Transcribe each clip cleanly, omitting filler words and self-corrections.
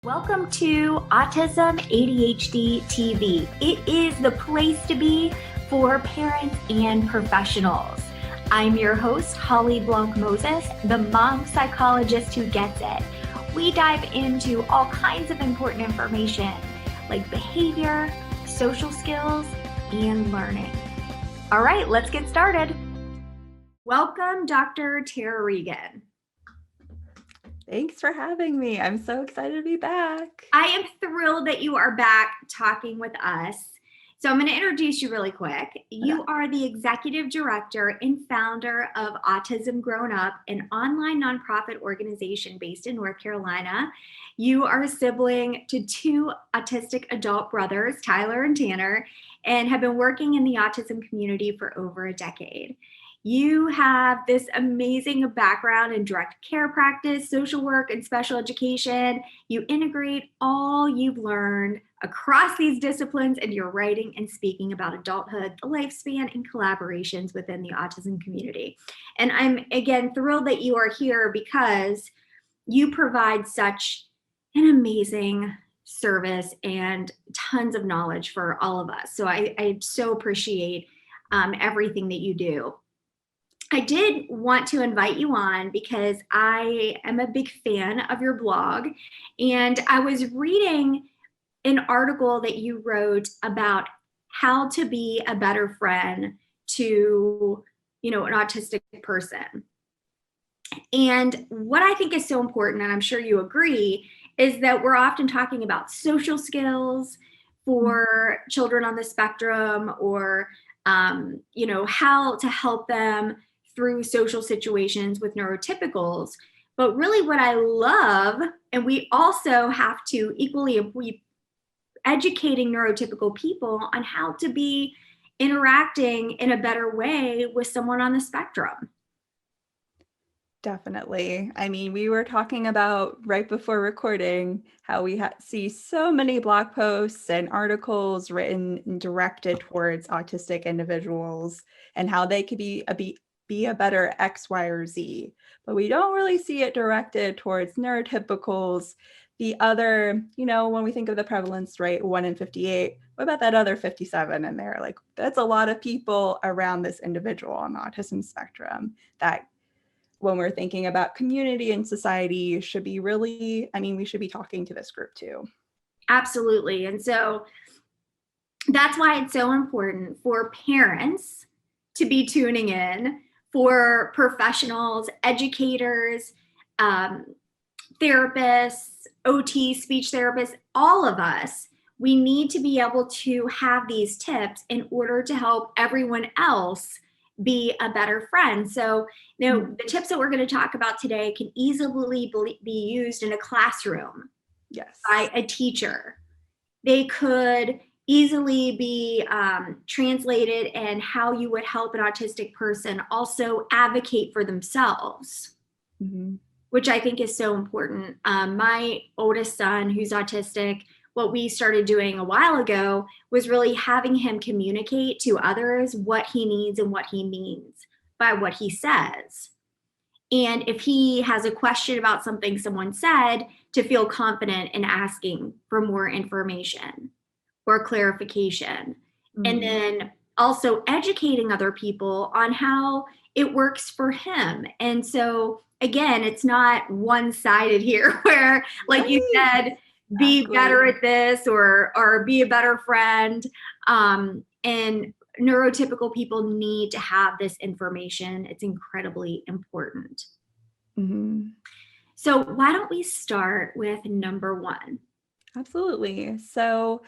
Welcome to Autism ADHD TV. It is the place to be for parents and professionals. I'm your host, Holly Blanc Moses, the mom psychologist who gets it. We dive into all kinds of important information like behavior, social skills, and learning. All right, let's get started. Welcome, Dr. Tara Regan. Thanks for having me. I'm so excited to be back. I am thrilled that you are back talking with us. So I'm going to introduce you really quick. You are the executive director and founder of Autism Grown Up, an online nonprofit organization based in North Carolina. You are a sibling to two autistic adult brothers, Tyler and Tanner, and have been working in the autism community for over a decade. You have this amazing background in direct care practice, social work, and special education. You integrate all you've learned across these disciplines into your writing and speaking about adulthood, the lifespan, and collaborations within the autism community. And I'm, again, thrilled that you are here because you provide such an amazing service and tons of knowledge for all of us. So I so appreciate everything that you do. I did want to invite you on because I am a big fan of your blog, and I was reading an article that you wrote about how to be a better friend to, an autistic person. And what I think is so important, and I'm sure you agree, is that we're often talking about social skills for children on the spectrum, or how to help them through social situations with neurotypicals. But really what I love, and we also have to equally be educating neurotypical people on how to be interacting in a better way with someone on the spectrum. Definitely. I mean, we were talking about right before recording how we see so many blog posts and articles written and directed towards autistic individuals and how they could be a better X, Y, or Z, but we don't really see it directed towards neurotypicals. The other, when we think of the prevalence rate, 1 in 58, what about that other 57 in there? Like, that's a lot of people around this individual on the autism spectrum that when we're thinking about community and society should be really, we should be talking to this group too. Absolutely. And so that's why it's so important for parents to be tuning in, for professionals, educators, therapists, OT, speech therapists, all of us, we need to be able to have these tips in order to help everyone else be a better friend. So, the tips that we're going to talk about today can easily be used in a classroom. Yes. By a teacher. They could easily be translated and how you would help an autistic person also advocate for themselves, which I think is so important. My oldest son, who's autistic, what we started doing a while ago was really having him communicate to others what he needs and what he means by what he says. And if he has a question about something someone said, to feel confident in asking for more information or clarification. And then also educating other people on how it works for him. And so again, it's not one-sided here where, like you said, be better at this or be a better friend. And neurotypical people need to have this information. It's incredibly important. So why don't we start with number one? Absolutely. So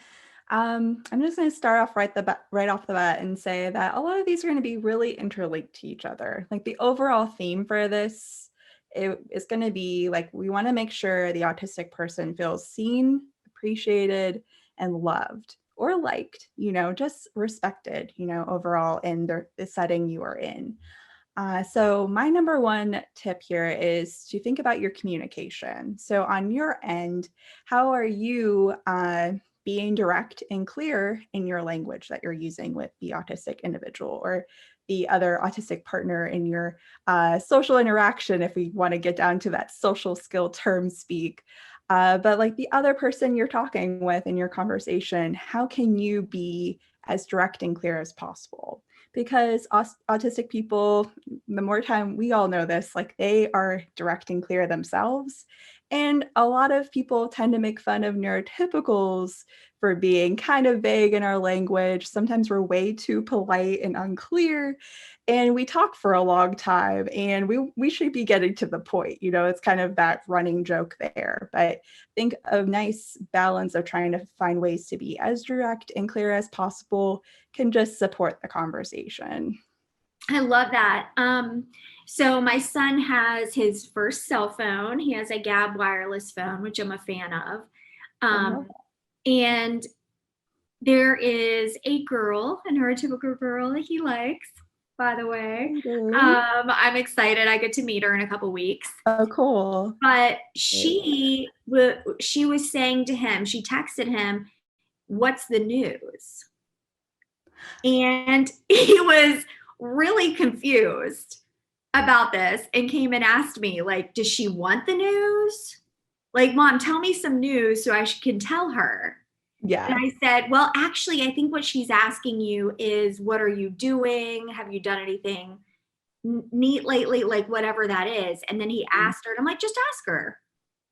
I'm just going to start off right off the bat and say that a lot of these are going to be really interlinked to each other. Like, the overall theme for this is going to be like, we want to make sure the autistic person feels seen, appreciated, and loved, or liked, just respected, overall in the setting you are in. So my number one tip here is to think about your communication. So on your end, how are you being direct and clear in your language that you're using with the autistic individual or the other autistic partner in your social interaction, if we want to get down to that social skill term speak? But like the other person you're talking with in your conversation, how can you be as direct and clear as possible? Because autistic people, the more time, we all know this, like they are direct and clear themselves. And a lot of people tend to make fun of neurotypicals for being kind of vague in our language. Sometimes we're way too polite and unclear, and we talk for a long time, and we should be getting to the point. It's kind of that running joke there. But I think a nice balance of trying to find ways to be as direct and clear as possible can just support the conversation. I love that. So my son has his first cell phone. He has a Gab wireless phone, which I'm a fan of. And there is a girl, a neurotypical girl that he likes, by the way. I'm excited. I get to meet her in a couple weeks. Oh, cool. But she was saying to him, she texted him, "What's the news?" And he was really confused about this and came and asked me, like, does she want the news? Like, Mom, tell me some news so I can tell her. Yeah. And I said, well, actually, I think what she's asking you is, what are you doing? Have you done anything neat lately? Like, whatever that is. And then he asked her, and I'm like, just ask her,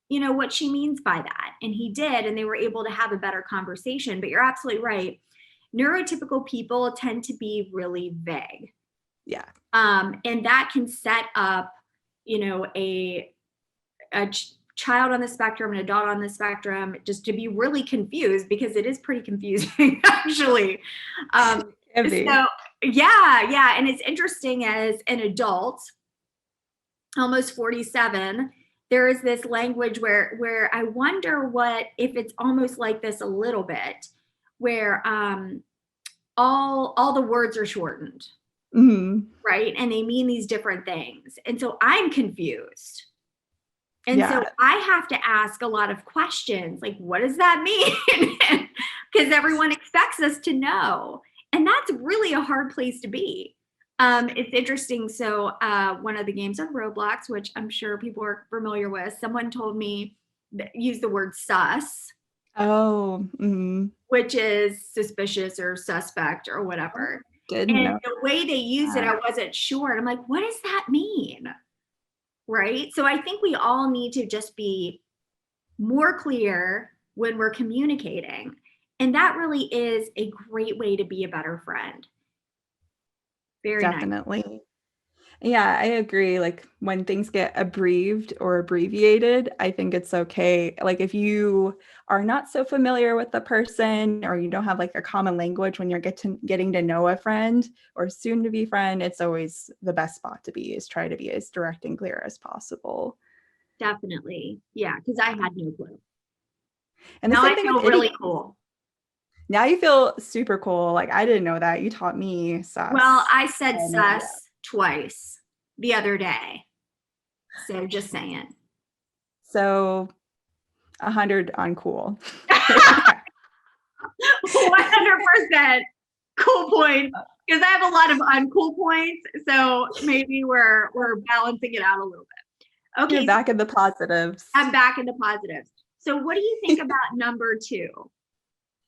what she means by that. And he did, and they were able to have a better conversation. But you're absolutely right. Neurotypical people tend to be really vague. Yeah. And that can set up, a child on the spectrum, an adult on the spectrum, just to be really confused, because it is pretty confusing, actually. So yeah. And it's interesting, as an adult, almost 47, there is this language where I wonder if it's almost like this a little bit, where all the words are shortened. Mm-hmm. Right? And they mean these different things. And so I'm confused. And so I have to ask a lot of questions, like, what does that mean? Because everyone expects us to know. And that's really a hard place to be. It's interesting. So one of the games on Roblox, which I'm sure people are familiar with, someone told me, use the word sus. Oh. Mm-hmm. Which is suspicious or suspect or whatever. Didn't know. The way they use it, I wasn't sure. And I'm like, what does that mean? Right? So I think we all need to just be more clear when we're communicating. And that really is a great way to be a better friend. Very Definitely. Nice. Yeah, I agree. Like when things get abbreviated, I think it's okay. Like if you are not so familiar with the person, or you don't have like a common language when you're getting to know a friend or soon to be friend, it's always the best spot to be, is try to be as direct and clear as possible. Definitely. Yeah, because I had no clue. And now I feel really cool. Now you feel super cool. Like I didn't know that. You taught me sus. Well, I said sus twice the other day. So just saying. So 100 on cool. 100% cool points, because I have a lot of uncool points. So maybe we're balancing it out a little bit. Okay. You're back in the positives. I'm back in the positives. So what do you think about number 2?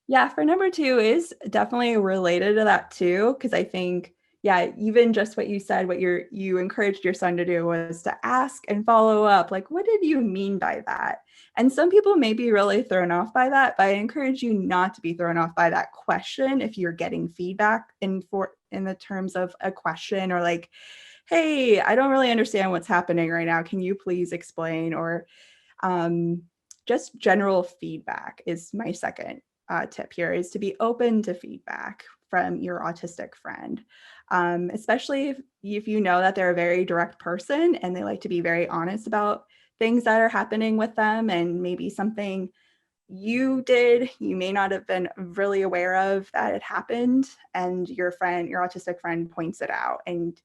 Yeah, for number 2 is definitely related to that too, because I think, yeah, even just what you said, what you encouraged your son to do was to ask and follow up, like, what did you mean by that? And some people may be really thrown off by that, but I encourage you not to be thrown off by that question if you're getting feedback in the terms of a question, or like, hey, I don't really understand what's happening right now. Can you please explain? Or just general feedback is my second tip here, is to be open to feedback from your autistic friend, especially if you know that they're a very direct person and they like to be very honest about things that are happening with them, and maybe something you did you may not have been really aware of that it happened, and your autistic friend points it out, and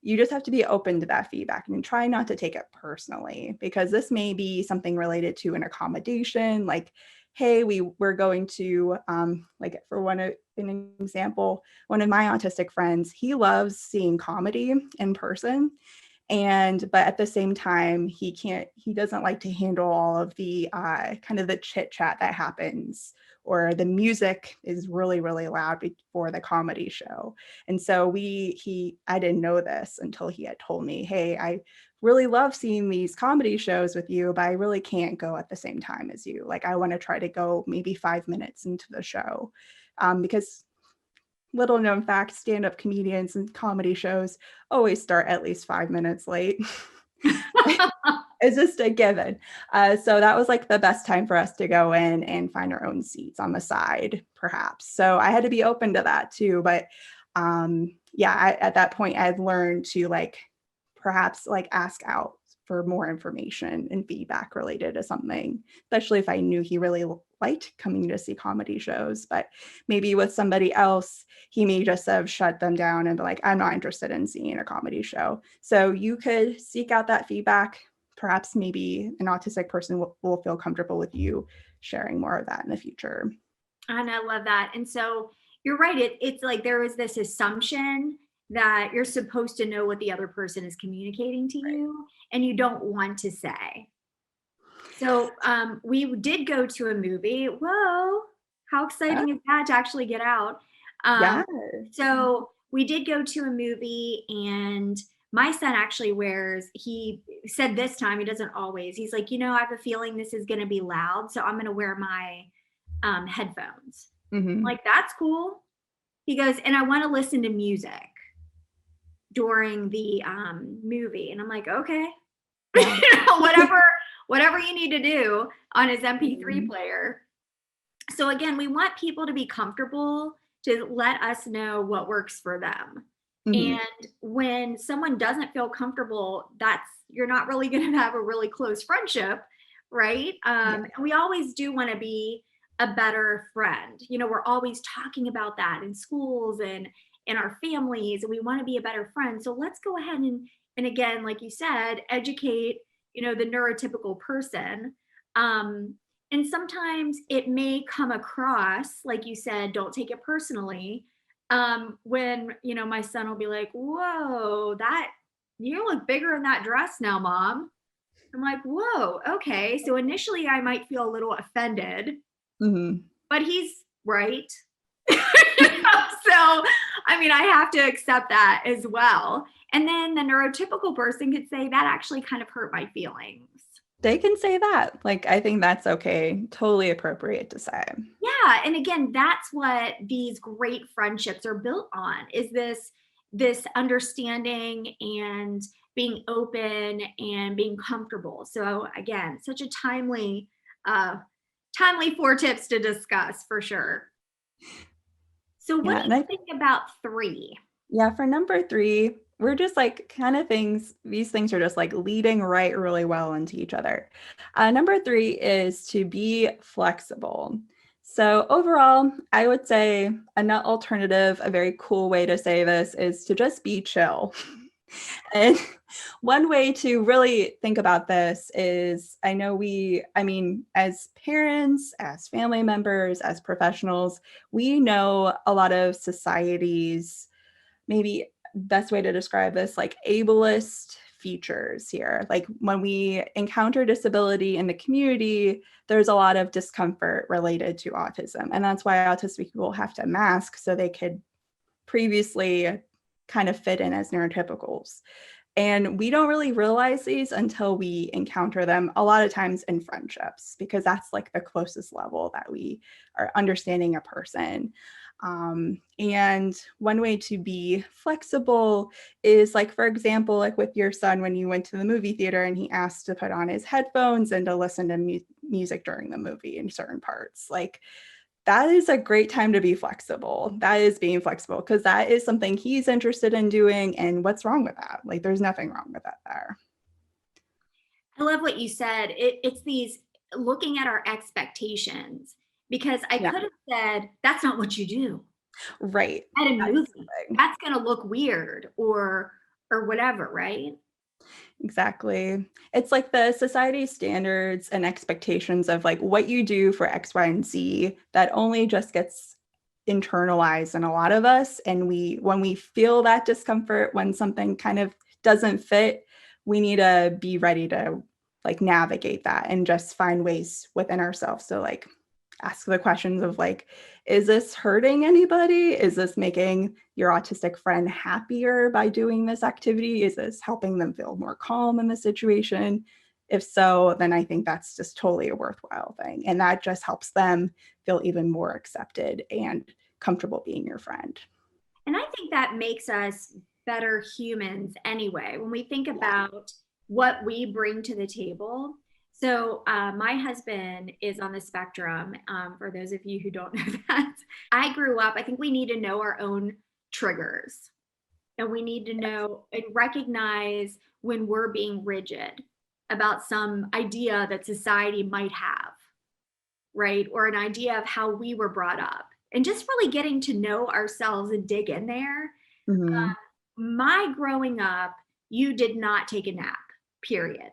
you just have to be open to that feedback and try not to take it personally, because this may be something related to an accommodation, like, hey, we're going to, like for an example, one of my autistic friends, he loves seeing comedy in person. But at the same time, he doesn't like to handle all of the kind of the chit chat that happens, or the music is really, really loud before the comedy show. And so I didn't know this until he had told me, hey, I really love seeing these comedy shows with you, but I really can't go at the same time as you. Like, I want to try to go maybe 5 minutes into the show, because little known fact, stand-up comedians and comedy shows always start at least 5 minutes late. It's just a given. So that was like the best time for us to go in and find our own seats on the side, perhaps. So I had to be open to that too. But at that point, I'd learned to perhaps ask out for more information and feedback related to something, especially if I knew he really liked coming to see comedy shows. But maybe with somebody else, he may just have shut them down and be like, I'm not interested in seeing a comedy show. So you could seek out that feedback. Perhaps maybe an autistic person will feel comfortable with you sharing more of that in the future. And I love that. And so you're right. It's like there is this assumption that you're supposed to know what the other person is communicating to you, and you don't want to say. So we did go to a movie. Whoa, how exciting is that to actually get out? So we did go to a movie, and my son actually he said this time, he doesn't always, he's like, I have a feeling this is going to be loud, so I'm going to wear my headphones. Mm-hmm. Like, that's cool. He goes, and I want to listen to music during the movie. And I'm like, okay, whatever you need to do on his MP3 player. So again, we want people to be comfortable, to let us know what works for them. Mm-hmm. And when someone doesn't feel comfortable, you're not really going to have a really close friendship, right? And we always do want to be a better friend. We're always talking about that in schools and in our families, and we want to be a better friend. So let's go ahead and again, like you said, educate, the neurotypical person. And sometimes it may come across, like you said, don't take it personally. When, my son will be like, whoa, you look bigger in that dress now, Mom. I'm like, whoa, okay. So initially I might feel a little offended, but he's right. So, I have to accept that as well. And then the neurotypical person could say, that actually kind of hurt my feelings. They can say that. I think that's okay. Totally appropriate to say. Yeah. And again, that's what these great friendships are built on, is this understanding and being open and being comfortable. So again, such a timely 4 tips to discuss, for sure. So what do you think about 3? Yeah, for number 3, we're just these things are just leading right really well into each other. Number 3 is to be flexible. So overall, I would say a nut alternative, a very cool way to say this, is to just be chill. And one way to really think about this is, as parents, as family members, as professionals, we know a lot of society's, maybe best way to describe this, ableist features here. When we encounter disability in the community, there's a lot of discomfort related to autism. And that's why autistic people have to mask, so they could previously kind of fit in as neurotypicals. And we don't really realize these until we encounter them, a lot of times in friendships, because that's the closest level that we are understanding a person. And one way to be flexible is, for example, with your son, when you went to the movie theater and he asked to put on his headphones and to listen to music during the movie in certain parts. That is a great time to be flexible. That is being flexible, because that is something he's interested in doing. And what's wrong with that? There's nothing wrong with that there. I love what you said. It's these looking at our expectations, because I could have said, that's not what you do. Right. At a movie. That's going to look weird or whatever, right? Exactly. It's the society standards and expectations of what you do for X, Y, and Z that only just gets internalized in a lot of us. And when we feel that discomfort, when something kind of doesn't fit, we need to be ready to like navigate that and just find ways within ourselves. So like ask the questions of like, is this hurting anybody? Is this making your autistic friend happier by doing this activity? Is this helping them feel more calm in the situation? If so, then I think that's just totally a worthwhile thing. And that just helps them feel even more accepted and comfortable being your friend. And I think that makes us better humans anyway, when we think about what we bring to the table. So my husband is on the spectrum. For those of you who don't know that, I grew up, I think we need to know our own triggers, and we need to know and recognize when we're being rigid about some idea that society might have, right? Or an idea of how we were brought up, and just really getting to know ourselves and dig in there. Mm-hmm. My growing up, you did not take a nap, period.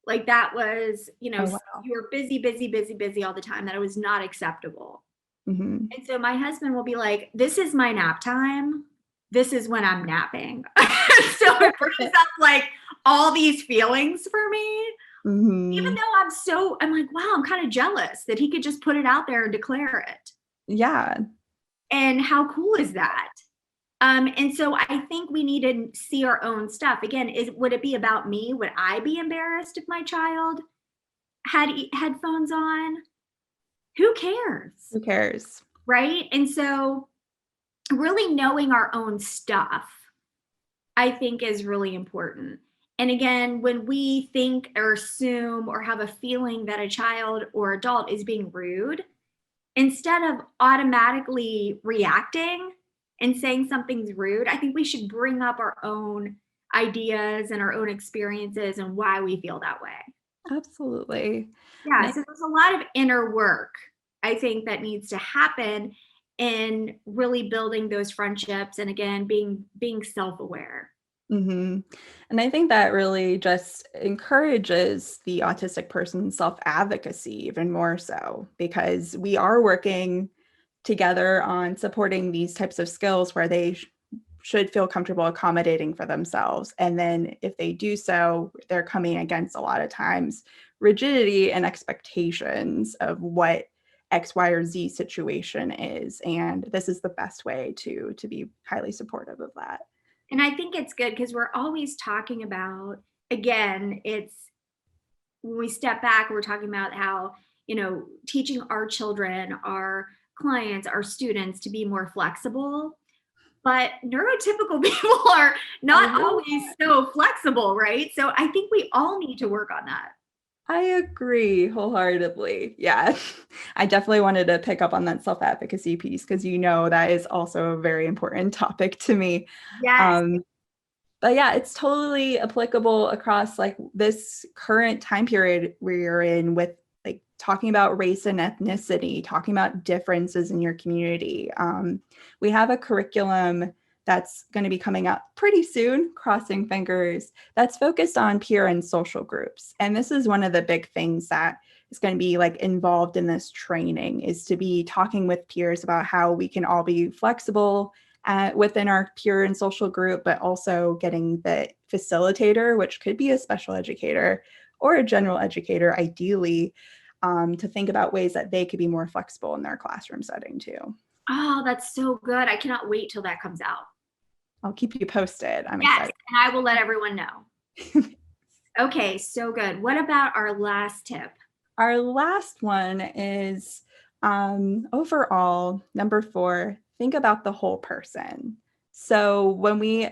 Like that was, Oh, wow. you were busy, busy, busy, busy all the time. That it was not acceptable. Mm-hmm. And so my husband will be like, this is my nap time. This is when I'm napping. So it brings up like all these feelings for me. Mm-hmm. Even though I'm like, wow, I'm kind of jealous that he could just put it out there and declare it. Yeah. And how cool is that? And so I think we need to see our own stuff. Again, would it be about me? Would I be embarrassed if my child had headphones on? Who cares? Who cares? Right? And so really knowing our own stuff, I think is really important. And again, when we think or assume or have a feeling that a child or adult is being rude, instead of automatically reacting and saying something's rude, I think we should bring up our own ideas and our own experiences and why we feel that way. Absolutely. Yeah, so there's a lot of inner work, I think, that needs to happen in really building those friendships, and again, being self-aware. Mm-hmm. And I think that really just encourages the autistic person's self-advocacy even more so, because we are working together on supporting these types of skills where they should feel comfortable accommodating for themselves. And then if they do so, they're coming against a lot of times rigidity and expectations of what X, Y, or Z situation is. And this is the best way to be highly supportive of that. And I think it's good because we're always talking about, again, it's when we step back, we're talking about how, teaching our children, our clients, our students to be more flexible. But neurotypical people are not always so flexible, right? So I think we all need to work on that. I agree wholeheartedly. Yeah, I definitely wanted to pick up on that self-advocacy piece because that is also a very important topic to me. Yes. But yeah, it's totally applicable across like this current time period we're in, with like talking about race and ethnicity, talking about differences in your community. We have a curriculum that's going to be coming out pretty soon, crossing fingers, that's focused on peer and social groups. And this is one of the big things that is going to be like involved in this training, is to be talking with peers about how we can all be flexible within our peer and social group, but also getting the facilitator, which could be a special educator or a general educator, ideally, to think about ways that they could be more flexible in their classroom setting too. Oh, that's so good. I cannot wait till that comes out. I'll keep you posted. I'm Yes, excited. and I will let everyone know. Okay, so good. What about our last tip? Our last one is overall, number 4, think about the whole person. So when we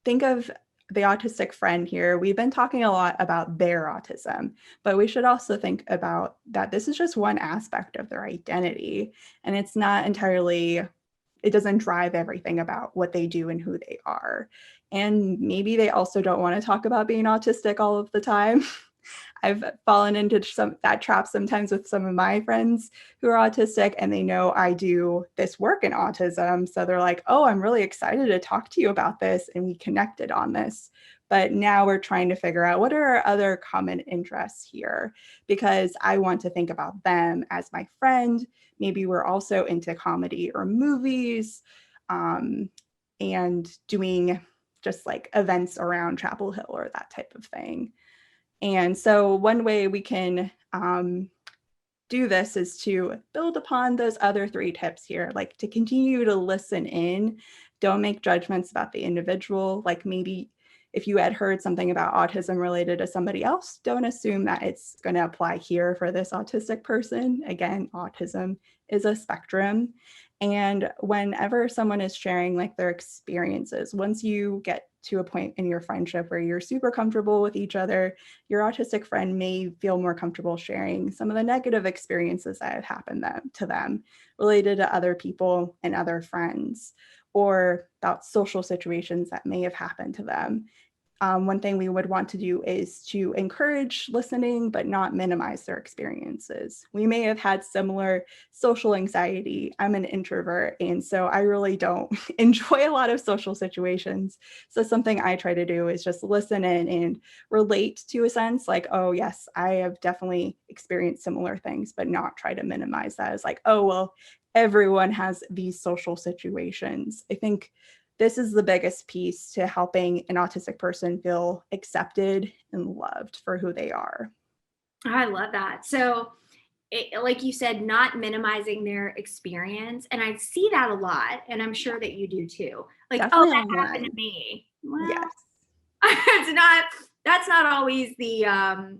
think of the autistic friend here, we've been talking a lot about their autism, but we should also think about that this is just one aspect of their identity, and it's not entirely, it doesn't drive everything about what they do and who they are. And maybe they also don't want to talk about being autistic all of the time. I've fallen into that trap sometimes with some of my friends who are autistic, and they know I do this work in autism. So they're like, oh, I'm really excited to talk to you about this. And we connected on this. But now we're trying to figure out what are our other common interests here, because I want to think about them as my friend. Maybe we're also into comedy or movies, and doing just like events around Chapel Hill or that type of thing. And so one way we can do this is to build upon those other 3 tips here, like to continue to listen in, don't make judgments about the individual. Like maybe if you had heard something about autism related to somebody else, don't assume that it's going to apply here for this autistic person. Again, autism is a spectrum. And whenever someone is sharing like their experiences, once you get to a point in your friendship where you're super comfortable with each other, your autistic friend may feel more comfortable sharing some of the negative experiences that have happened to them related to other people and other friends, or about social situations that may have happened to them. One thing we would want to do is to encourage listening, but not minimize their experiences. We may have had similar social anxiety. I'm an introvert, and so I really don't enjoy a lot of social situations. So something I try to do is just listen in and relate to a sense like, oh yes, I have definitely experienced similar things, but not try to minimize that as like, oh, well, everyone has these social situations. I think this is the biggest piece to helping an autistic person feel accepted and loved for who they are. I love that. So, like you said, not minimizing their experience. And I see that a lot. And I'm sure that you do too. Like, Definitely oh, that online. happened to me. Well, Yes. that's not always the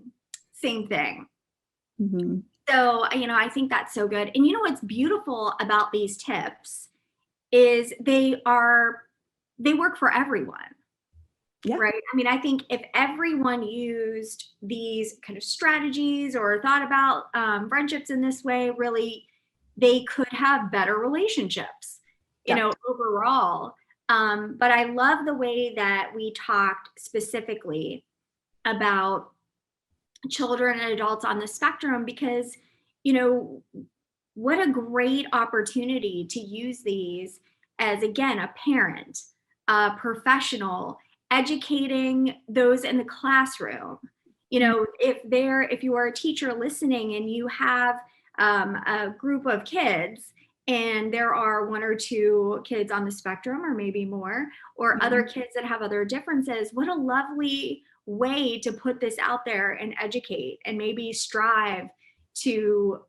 same thing. Mm-hmm. So, I think that's so good. And what's beautiful about these tips is they work for everyone. Yeah. Right. I mean, I think if everyone used these kind of strategies or thought about friendships in this way, really, they could have better relationships, overall. But I love the way that we talked specifically about children and adults on the spectrum, because, what a great opportunity to use these as, again, a parent, a professional, educating those in the classroom. If you are a teacher listening and you have a group of kids and there are 1 or 2 kids on the spectrum or maybe more, or other kids that have other differences, what a lovely way to put this out there and educate and maybe strive to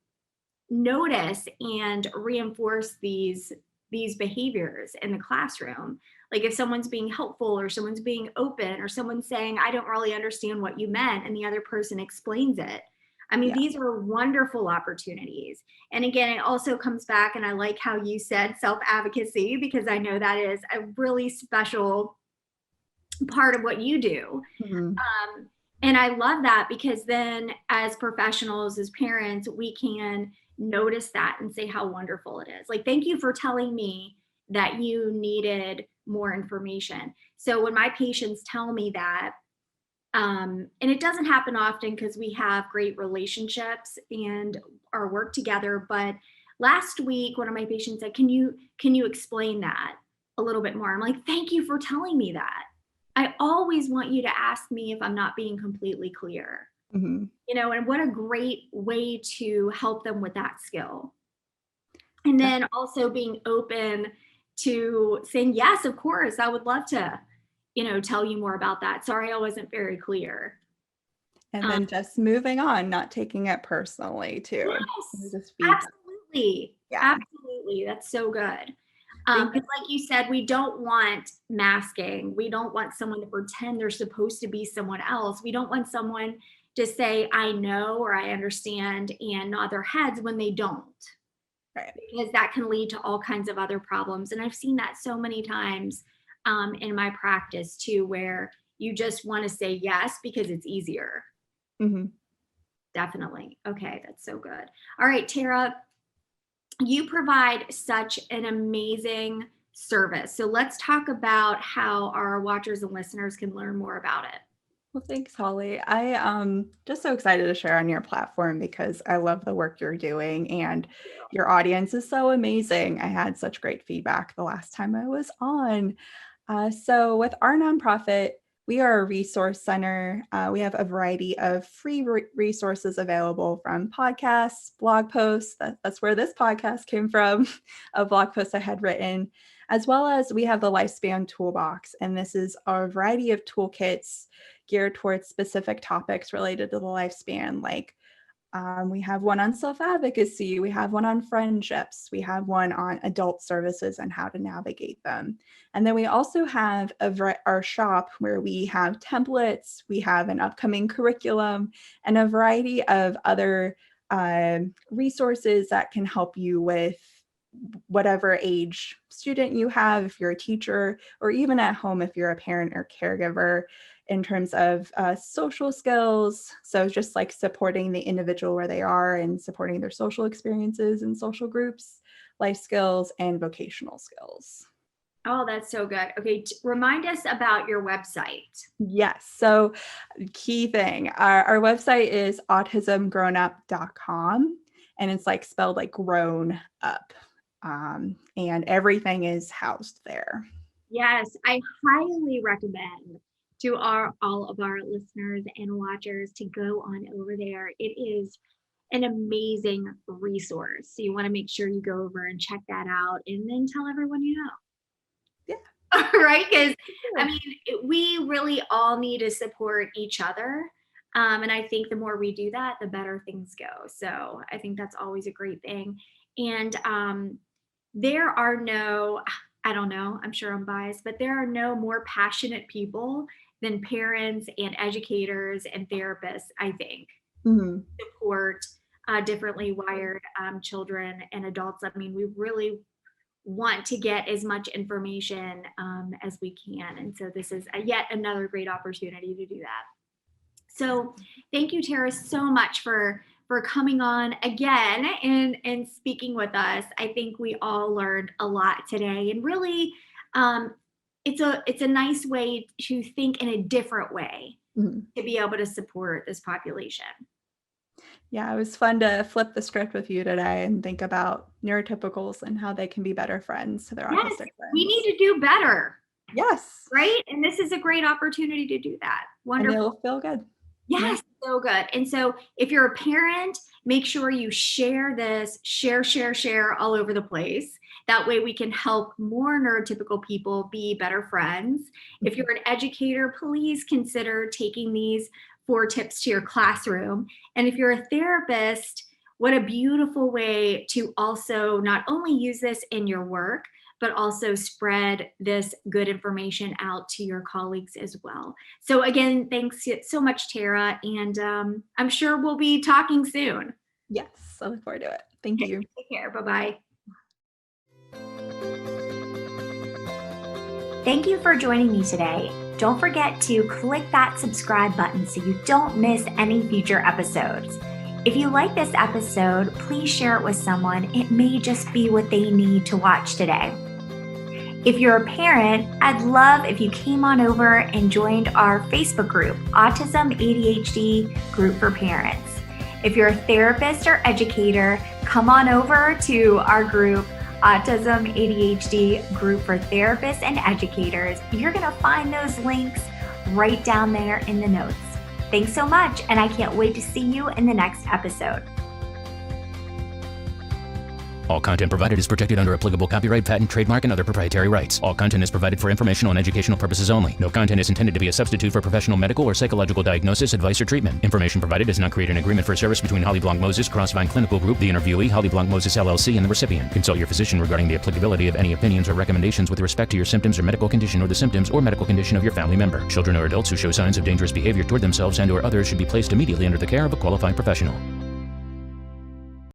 notice and reinforce these behaviors in the classroom. Like if someone's being helpful or someone's being open or someone's saying, I don't really understand what you meant, and the other person explains it. I mean, these are wonderful opportunities. And again, it also comes back, and I like how you said self-advocacy, because I know that is a really special part of what you do. And I love that, because then as professionals, as parents, we can notice that and say how wonderful it is. Like, thank you for telling me that you needed more information. So when my patients tell me that, and it doesn't happen often because we have great relationships and our work together, but last week, one of my patients said, can you explain that a little bit more? I'm like, thank you for telling me that. I always want you to ask me if I'm not being completely clear. And what a great way to help them with that skill. And then also being open to saying, yes, of course, I would love to, tell you more about that. Sorry, I wasn't very clear. And then just moving on, not taking it personally too. Yes, absolutely. Yeah. Absolutely. That's so good. Because like you said, we don't want masking. We don't want someone to pretend they're supposed to be someone else. We don't want someone to say, I know, or I understand, and nod their heads when they don't. Right. Because that can lead to all kinds of other problems. And I've seen that so many times in my practice too, where you just want to say yes because it's easier. Definitely. Okay, that's so good. All right, Tara, you provide such an amazing service. So let's talk about how our watchers and listeners can learn more about it. Well, thanks, Holly. I just so excited to share on your platform because I love the work you're doing and your audience is so amazing. I had such great feedback the last time I was on. So with our nonprofit, we are a resource center. We have a variety of free resources available, from podcasts, blog posts. That's where this podcast came from, a blog post I had written, as well as we have the Lifespan Toolbox. And this is a variety of toolkits geared towards specific topics related to the lifespan, like we have one on self-advocacy, we have one on friendships, we have one on adult services and how to navigate them. And then we also have our shop where we have templates, we have an upcoming curriculum, and a variety of other resources that can help you with whatever age student you have, if you're a teacher, or even at home if you're a parent or caregiver, in terms of social skills. So just like supporting the individual where they are and supporting their social experiences and social groups, life skills, and vocational skills. Oh, that's so good. Okay, remind us about your website. Yes. So key thing, our website is autismgrownup.com, and it's like spelled like grown up. And everything is housed there. Yes, I highly recommend to all of our listeners and watchers to go on over there. It is an amazing resource. So you want to make sure you go over and check that out and then tell everyone you know. Yeah. Right? Because I mean, we really all need to support each other. And I think the more we do that, the better things go. So I think that's always a great thing. And there are no, I don't know, I'm sure I'm biased, but there are no more passionate people than parents and educators and therapists, I think, support differently wired children and adults. I mean, we really want to get as much information as we can. And so this is yet another great opportunity to do that. So thank you, Tara, so much for coming on again and speaking with us. I think we all learned a lot today, and really it's a nice way to think in a different way to be able to support this population. Yeah, it was fun to flip the script with you today and think about neurotypicals and how they can be better friends to their autistic friends. We need to do better. Yes. Right? And this is a great opportunity to do that. Wonderful. And it'll feel good. Yes, so good. And so if you're a parent, make sure you share this, share all over the place. That way we can help more neurotypical people be better friends. If you're an educator, please consider taking these 4 tips to your classroom. And if you're a therapist, what a beautiful way to also not only use this in your work, but also spread this good information out to your colleagues as well. So again, thanks so much, Tara. And I'm sure we'll be talking soon. Yes, I look forward to it. Thank you. Take care. Bye-bye. Thank you for joining me today. Don't forget to click that subscribe button so you don't miss any future episodes. If you like this episode, please share it with someone. It may just be what they need to watch today. If you're a parent, I'd love if you came on over and joined our Facebook group, Autism ADHD Group for Parents. If you're a therapist or educator, come on over to our group, Autism ADHD Group for Therapists and Educators. You're going to find those links right down there in the notes. Thanks so much, and I can't wait to see you in the next episode. All content provided is protected under applicable copyright, patent, trademark, and other proprietary rights. All content is provided for informational and educational purposes only. No content is intended to be a substitute for professional medical or psychological diagnosis, advice, or treatment. Information provided does not create an agreement for service between Holly Blanc Moses Crossvine Clinical Group, the interviewee, Holly Blanc Moses LLC, and the recipient. Consult your physician regarding the applicability of any opinions or recommendations with respect to your symptoms or medical condition or the symptoms or medical condition of your family member. Children or adults who show signs of dangerous behavior toward themselves and/or others should be placed immediately under the care of a qualified professional.